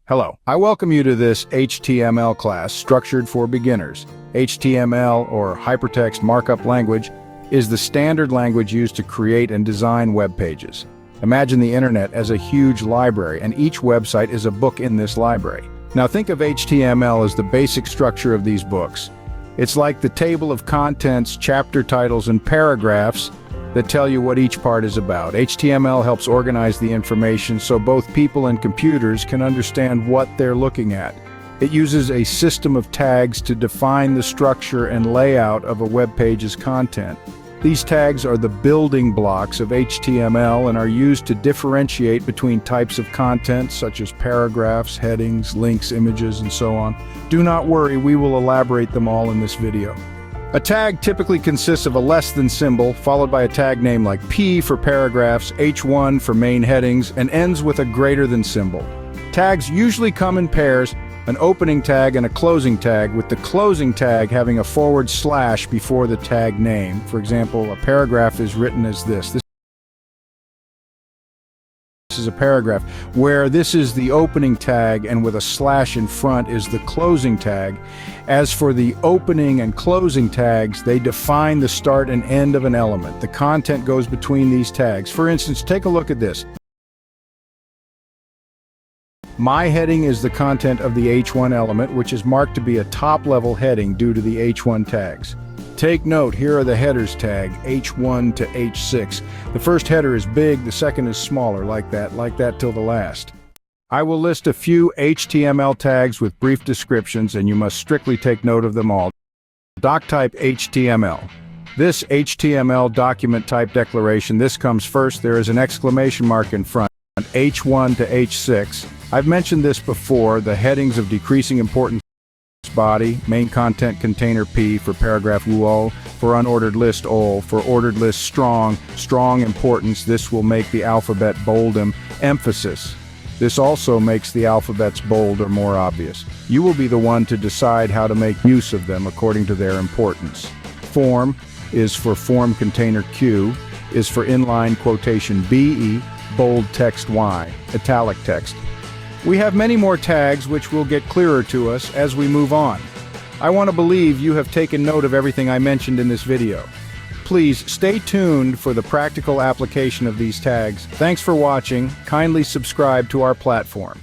Hello, I welcome you to this HTML class structured for beginners. HTML, or Hypertext Markup Language, is the standard language used to create and design web pages. Imagine the internet as a huge library, and each website is a book in this library. Now think of HTML as the basic structure of these books. It's like the table of contents, chapter titles, and paragraphs that tell you what each part is about. HTML helps organize the information so both people and computers can understand what they're looking at. It uses a system of tags to define the structure and layout of a web page's content. These tags are the building blocks of HTML and are used to differentiate between types of content such as paragraphs, headings, links, images, and so on. Do not worry, we will elaborate them all in this video. A tag typically consists of a less than symbol, followed by a tag name like P for paragraphs, H1 for main headings, and ends with a greater than symbol. Tags usually come in pairs, an opening tag and a closing tag, with the closing tag having a / before the tag name. For example, a paragraph is written as this. This is a paragraph, where this is the opening tag and with a / in front is the closing tag. As for the opening and closing tags, they define the start and end of an element. The content goes between these tags. For instance, take a look at this. My heading is the content of the H1 element, which is marked to be a top-level heading due to the H1 tags. Take note, here are the headers tag, H1 to H6. The first header is big, the second is smaller, like that till the last. I will list a few HTML tags with brief descriptions, and you must strictly take note of them all. Doc type HTML. This HTML document type declaration, this comes first. There is an exclamation mark in front, H1 to H6. I've mentioned this before, the headings of decreasing importance body, main content container P for paragraph UO, for unordered list OL, for ordered list strong importance. This will make the alphabet bold and emphasis. This also makes the alphabets bold or more obvious. You will be the one to decide how to make use of them according to their importance. Form is for form container Q, is for inline quotation BE, bold text Y, italic text. We have many more tags which will get clearer to us as we move on. I want to believe you have taken note of everything I mentioned in this video. Please stay tuned for the practical application of these tags. Thanks for watching. Kindly subscribe to our platform.